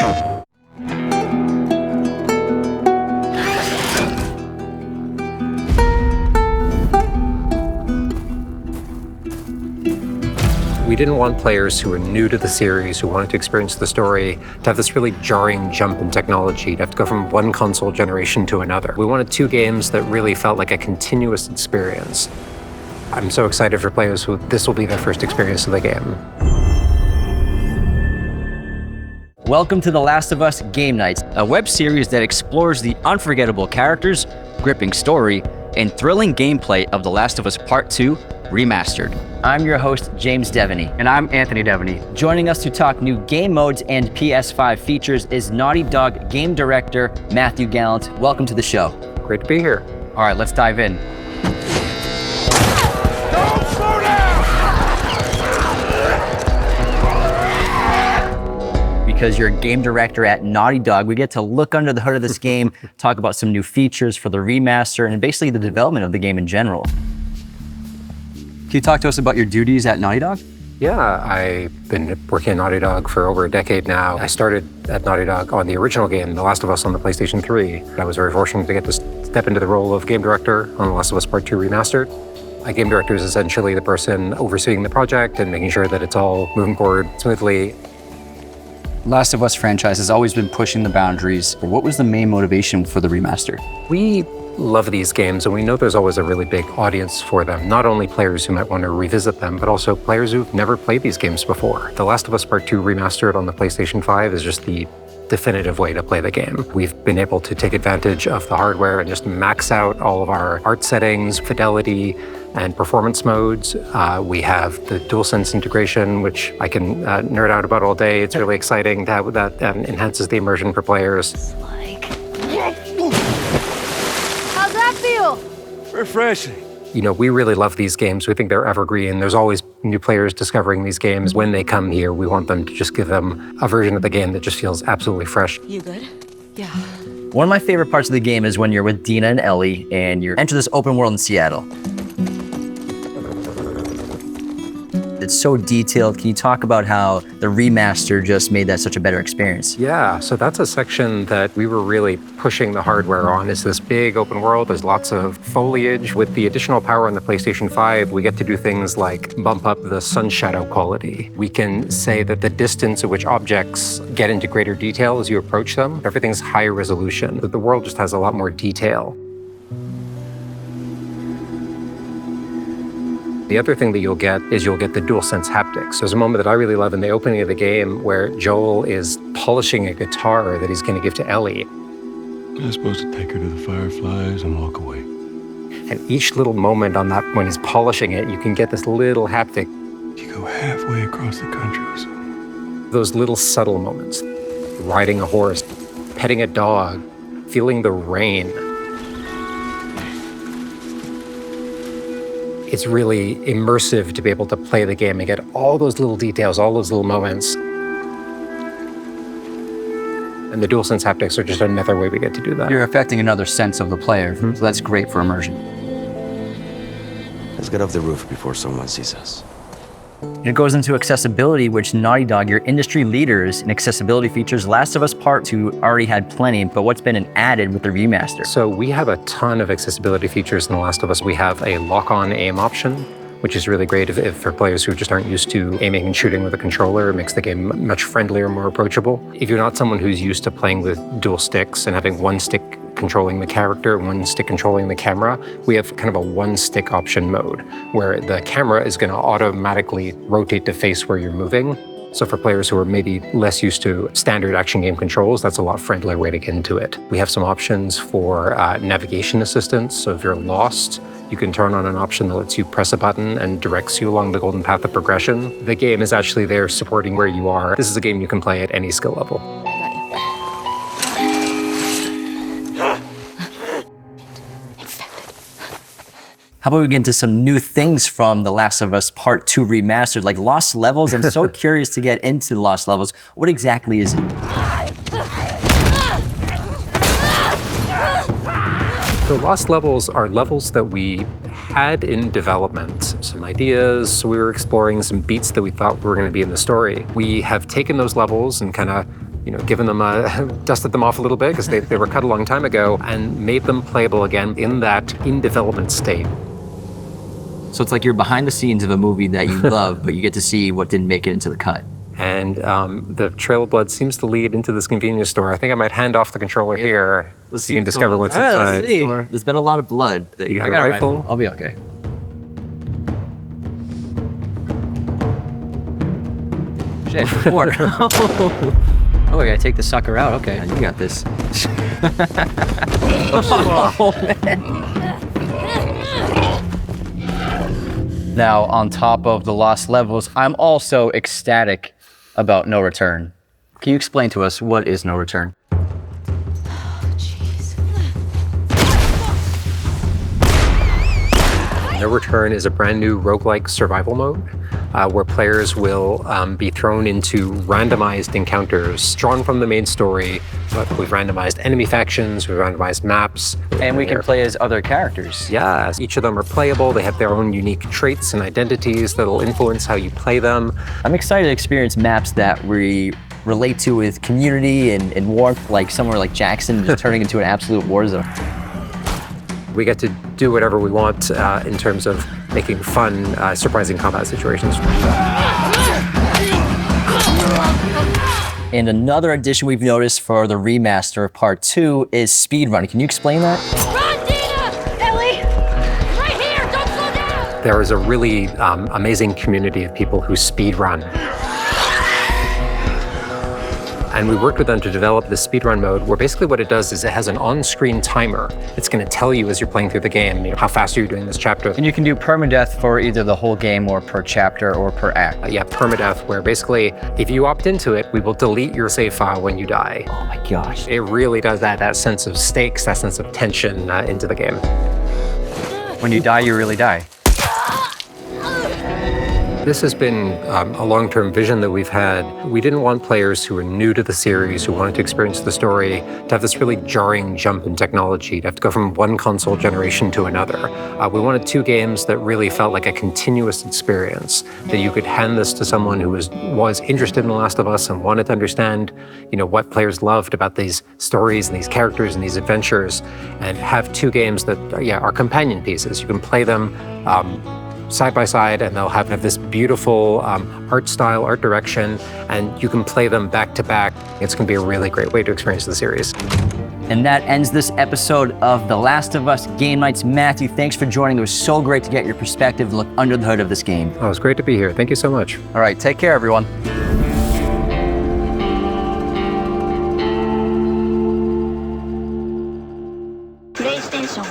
We didn't want players who were new to the series, who wanted to experience the story, to have this really jarring jump in technology, to have to go from one console generation to another. We wanted two games that really felt like a continuous experience. I'm so excited for players who this will be their first experience of the game. Welcome to The Last of Us Game Nights, a web series that explores the unforgettable characters, gripping story, and thrilling gameplay of The Last of Us Part 2 Remastered. I'm your host, James Devaney. And I'm Anthony Devaney. Joining us to talk new game modes and PS5 features is Naughty Dog game director Matthew Gallant. Welcome to the show. Great to be here. All right, let's dive in. Don't slow down! Because you're a game director at Naughty Dog, we get to look under the hood of this game, talk about some new features for the remaster, and basically the development of the game in general. Can you talk to us about your duties at Naughty Dog? Yeah, I've been working at Naughty Dog for over a decade now. I started at Naughty Dog on the original game, The Last of Us on the PlayStation 3. I was very fortunate to get to step into the role of game director on The Last of Us Part 2 Remastered. A game director is essentially the person overseeing the project and making sure that it's all moving forward smoothly. Last of Us franchise has always been pushing the boundaries. What was the main motivation for the remaster? We love these games, and we know there's always a really big audience for them. Not only players who might want to revisit them, but also players who've never played these games before. The Last of Us Part 2 Remastered on the PlayStation 5 is just the definitive way to play the game. We've been able to take advantage of the hardware and just max out all of our art settings, fidelity, and performance modes. We have the DualSense integration, which I can nerd out about all day. It's really exciting to have that, and enhances the immersion for players. How's that feel? Refreshing. You know, we really love these games. We think they're evergreen. There's always new players discovering these games. When they come here, we want them to just give them a version of the game that just feels absolutely fresh. You good? Yeah. One of my favorite parts of the game is when you're with Dina and Ellie and you enter this open world in Seattle. It's so detailed. Can you talk about how the remaster just made that such a better experience? Yeah, so that's a section that we were really pushing the hardware on. Is this big open world. There's lots of foliage. With the additional power on the PlayStation 5, we get to do things like bump up the sun shadow quality. We can say that the distance at which objects get into greater detail as you approach them, everything's higher resolution. The world just has a lot more detail. The other thing that you'll get is the DualSense haptics. There's a moment that I really love in the opening of the game where Joel is polishing a guitar that he's going to give to Ellie. I'm supposed to take her to the fireflies and walk away. And each little moment on that, when he's polishing it, you can get this little haptic. You go halfway across the country or something. Those little subtle moments. Riding a horse, petting a dog, feeling the rain. It's really immersive to be able to play the game and get all those little details, all those little moments. And the DualSense haptics are just another way we get to do that. You're affecting another sense of the player, so that's great for immersion. Let's get off the roof before someone sees us. It goes into accessibility, which Naughty Dog, your industry leaders in accessibility features. Last of Us Part 2 already had plenty, but what's been added with the remaster? So we have a ton of accessibility features in The Last of Us. We have a lock-on aim option, which is really great if for players who just aren't used to aiming and shooting with a controller. It makes the game much friendlier, more approachable. If you're not someone who's used to playing with dual sticks and having one stick controlling the character, one stick controlling the camera, we have kind of a one-stick option mode where the camera is going to automatically rotate to face where you're moving. So for players who are maybe less used to standard action game controls, that's a lot friendlier way to get into it. We have some options for navigation assistance. So if you're lost, you can turn on an option that lets you press a button and directs you along the golden path of progression. The game is actually there supporting where you are. This is a game you can play at any skill level. How about we get into some new things from The Last of Us Part 2 Remastered, like Lost Levels? I'm so curious to get into Lost Levels. What exactly is it? The Lost Levels are levels that we had in development, some ideas. So we were exploring some beats that we thought were going to be in the story. We have taken those levels and kind of given them dusted them off a little bit because they were cut a long time ago, and made them playable again in that in development state. So it's like you're behind the scenes of a movie that you love, but you get to see what didn't make it into the cut. And the trail of blood seems to lead into this convenience store. I think I might hand off the controller here so you can discover what's inside. There's been a lot of blood. You got a rifle. I'll be okay. Shit, water. Oh, I gotta take the sucker out. Okay. You got this. Now, on top of the lost levels, I'm also ecstatic about No Return. Can you explain to us what is No Return? Jeez. No Return is a brand new roguelike survival mode where players will be thrown into randomized encounters drawn from the main story. But we've randomized enemy factions, we've randomized maps. And we can play as other characters. Yeah, each of them are playable. They have their own unique traits and identities that'll influence how you play them. I'm excited to experience maps that we relate to with community and warmth, like somewhere like Jackson just turning into an absolute war zone. We get to do whatever we want in terms of making fun, surprising combat situations. And another addition we've noticed for the remaster of Part 2 is speedrunning. Can you explain that? Run, Dina! Ellie! Right here! Don't slow down! There is a really amazing community of people who speedrun. And we worked with them to develop this speedrun mode where basically what it does is it has an on-screen timer. It's going to tell you as you're playing through the game, how fast are you doing this chapter. And you can do permadeath for either the whole game or per chapter or per act. Yeah, permadeath, where basically if you opt into it, we will delete your save file when you die. Oh my gosh. It really does add that sense of stakes, that sense of tension into the game. When you die, you really die. This has been a long-term vision that we've had. We didn't want players who were new to the series, who wanted to experience the story, to have this really jarring jump in technology, to have to go from one console generation to another. We wanted two games that really felt like a continuous experience, that you could hand this to someone who was interested in The Last of Us and wanted to understand, what players loved about these stories and these characters and these adventures, and have two games that, are companion pieces. You can play them side by side, and they'll have this beautiful art style, art direction, and you can play them back to back. It's going to be a really great way to experience the series. And that ends this episode of The Last of Us Game Nights. Matthew, thanks for joining. It was so great to get your perspective and look under the hood of this game. Oh, it's great to be here. Thank you so much. All right, take care, everyone. PlayStation